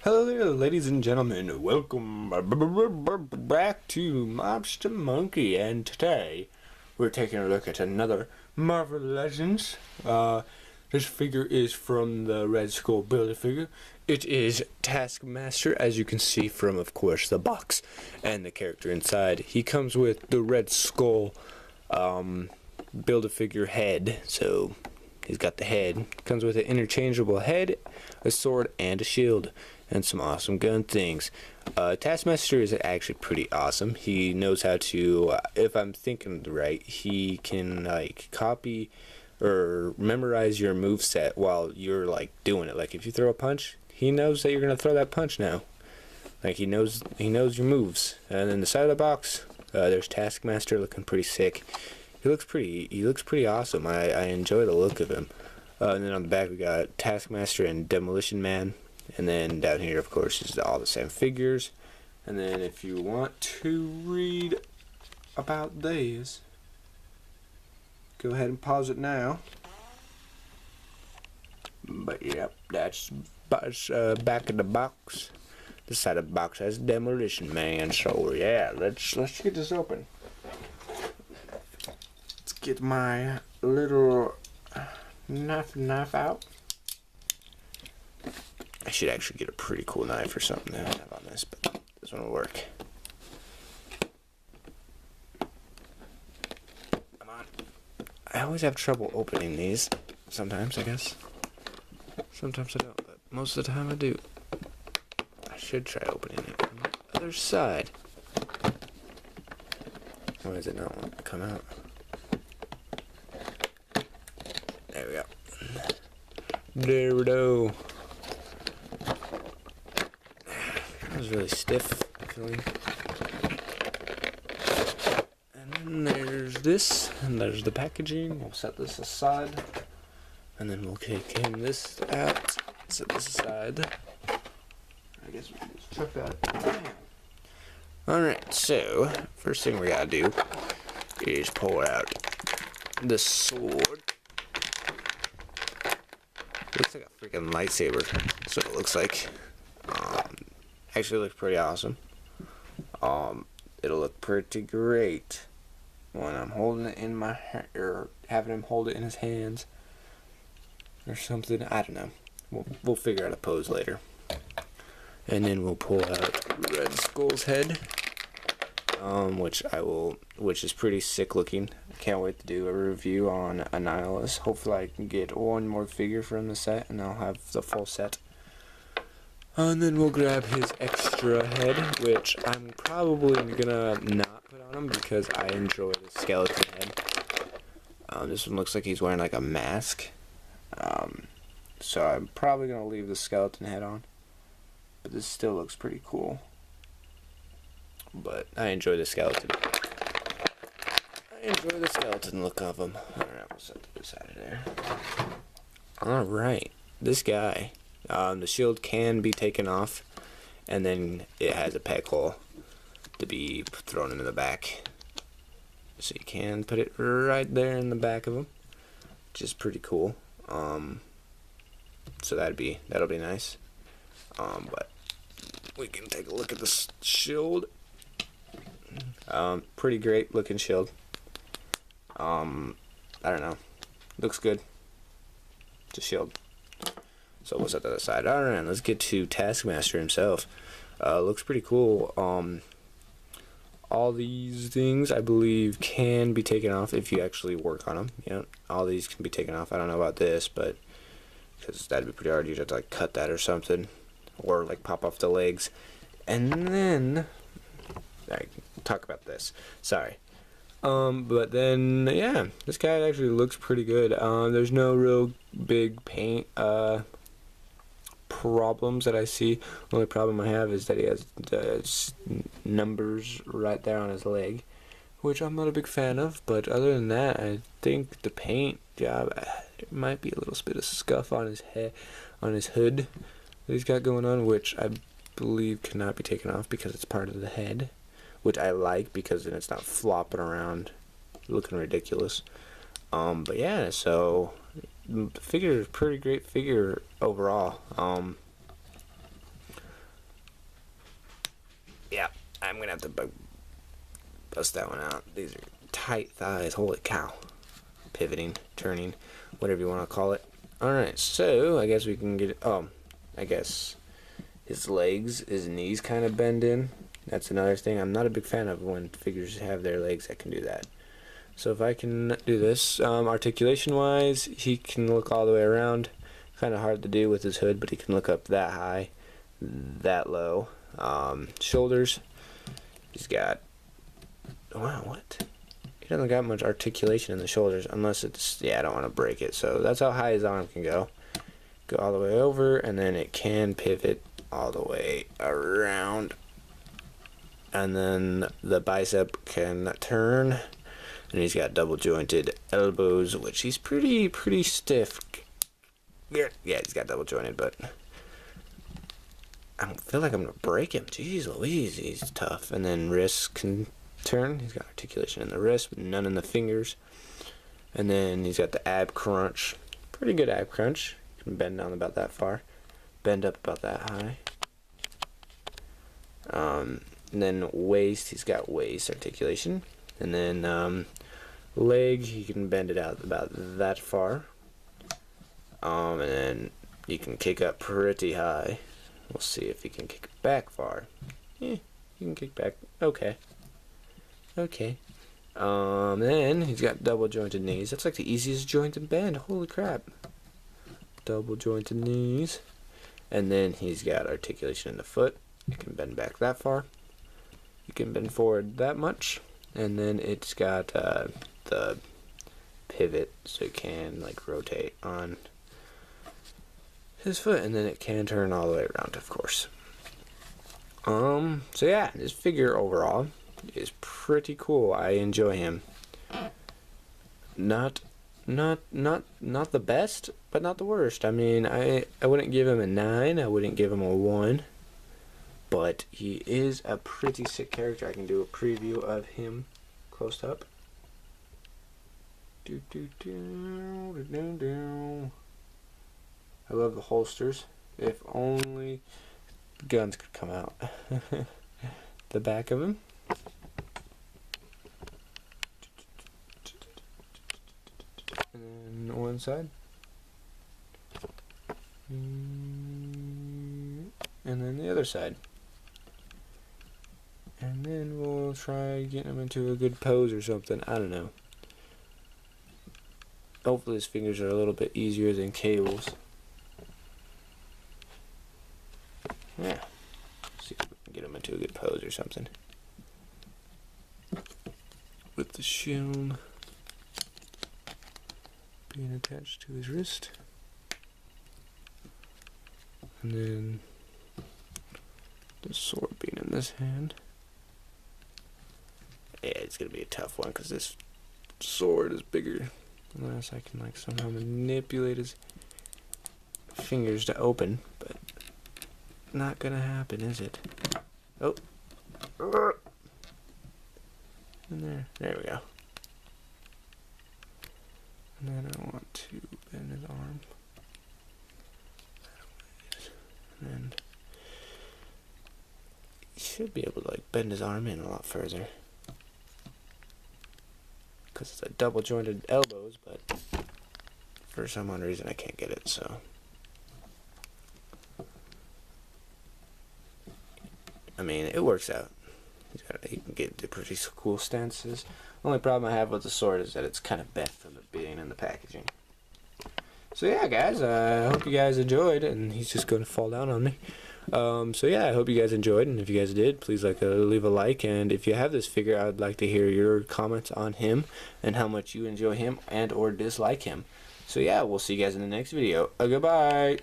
Hello there, ladies and gentlemen. Welcome back to Mobster Monkey, and today we're taking a look at another Marvel Legends. This figure is from the Red Skull Build-A-Figure. It is Taskmaster, as you can see from, of course, the box and the character inside. He comes with the Red Skull Build-A-Figure head, so he's got the head. Comes with an interchangeable head, a sword, and a shield, and some awesome gun things. Taskmaster is actually pretty awesome. He knows how to, if I'm thinking right, he can like copy or memorize your move set while you're like doing it. Like if you throw a punch, he knows that you're gonna throw that punch now. Like he knows your moves. And then the side of the box, there's Taskmaster looking pretty sick. He looks pretty awesome. I enjoy the look of him. And then on the back we got Taskmaster and Demolition Man. And then down here, of course, is all the same figures. And then if you want to read about these, go ahead and pause it now. But yep, that's back of the box. This side of the box has Demolition Man. So yeah, let's get this open. Let's get my little knife out. I should actually get a pretty cool knife or something to have on this, but this one will work. Come on. I always have trouble opening these. Sometimes, I guess. Sometimes I don't, but most of the time I do. I should try opening it from the other side. Why does it not want to come out? There we go. There we go. That was really stiff feeling. And then there's this, and there's the packaging. We'll set this aside, and then we'll kick this out, set this aside. I guess we can just chuck that. Alright, so first thing we gotta do is pull out the sword. Looks like a freaking lightsaber. That's what it looks like. Actually looks pretty awesome. It'll look pretty great when I'm holding it in my hand, or having him hold it in his hands, or something. I don't know. We'll figure out a pose later. And then we'll pull out Red Skull's head, which is pretty sick looking. I can't wait to do a review on Annihilus. Hopefully I can get one more figure from the set, and I'll have the full set. And then we'll grab his extra head, which I'm probably gonna not put on him because I enjoy the skeleton head. This one looks like he's wearing like a mask. So I'm probably gonna leave the skeleton head on. But this still looks pretty cool. But I enjoy the skeleton. I enjoy the skeleton look of him. Alright, we'll set this out of there. Alright, this guy. The shield can be taken off, and then it has a peg hole to be thrown into the back. So you can put it right there in the back of him, which is pretty cool. So that'll be nice. But we can take a look at the shield. Pretty great looking shield. I don't know. Looks good. It's a shield. So we'll set that aside. Alright, let's get to Taskmaster himself. Looks pretty cool. All these things, I believe, can be taken off if you actually work on them. Yeah, all these can be taken off. I don't know about this, but because that'd be pretty hard. You'd have to like cut that or something, or like pop off the legs. And then I talk about this. Sorry. But then yeah, this guy actually looks pretty good. There's no real big paint problems that I see. The only problem I have is that he has numbers right there on his leg, which I'm not a big fan of. But other than that, I think the paint job, it might be a little bit of scuff on his head, on his hood that he's got going on, which I believe cannot be taken off because it's part of the head, which I like because then it's not flopping around looking ridiculous. But yeah, so the figure is a pretty great figure overall. I'm gonna have to bust that one out. These are tight thighs. Holy cow. Pivoting, turning, whatever you want to call it. Alright, so I guess we can get it. Oh, I guess his legs, his knees kind of bend in. That's another thing. I'm not a big fan of when figures have their legs that can do that. So if I can do this, articulation wise, he can look all the way around. Kind of hard to do with his hood, but he can look up that high, that low. Shoulders, he's got, wow, what? He doesn't got much articulation in the shoulders, unless it's, yeah, I don't want to break it. So that's how high his arm can go. Go all the way over, and then it can pivot all the way around. And then the bicep can turn, and he's got double jointed elbows, which he's pretty stiff. Yeah, he's got double jointed, but I don't feel like I'm gonna break him. Jeez Louise, he's tough. And then wrists can turn. He's got articulation in the wrist, but none in the fingers. And then he's got the ab crunch. Pretty good ab crunch. You can bend down about that far. Bend up about that high. And then waist, he's got waist articulation. And then leg, he can bend it out about that far. And then you can kick up pretty high. We'll see if he can kick back far. Yeah, you can kick back. Okay. Then he's got double jointed knees. That's like the easiest joint to bend. Holy crap. Double jointed knees. And then he's got articulation in the foot. You can bend back that far. You can bend forward that much. And then it's got the pivot, so it can like rotate on his foot, and then it can turn all the way around, of course. So yeah, this figure overall is pretty cool. I enjoy him. Not the best, but not the worst. I mean, I wouldn't give him a 9. I wouldn't give him a 1. But he is a pretty sick character. I can do a preview of him close up. I love the holsters. If only guns could come out. The back of him. And then one side. And then the other side. And then we'll try getting him into a good pose or something. I don't know. Hopefully his fingers are a little bit easier than Cable's. Yeah. See if we can get him into a good pose or something. With the shield being attached to his wrist. And then the sword being in this hand. Yeah, it's gonna be a tough one because this sword is bigger. Unless I can like somehow manipulate his fingers to open, but not gonna happen, is it? Oh. And there we go. And then I want to bend his arm. And he should be able to like bend his arm in a lot further. Because it's a double jointed elbows, but for some odd reason I can't get it, so. I mean, it works out. He can get into pretty cool stances. The only problem I have with the sword is that it's kind of bent from it being in the packaging. So yeah, guys, I hope you guys enjoyed, and he's just going to fall down on me. So yeah, I hope you guys enjoyed, and if you guys did, please leave a like, and if you have this figure, I'd like to hear your comments on him, and how much you enjoy him, and or dislike him. So yeah, we'll see you guys in the next video. Goodbye!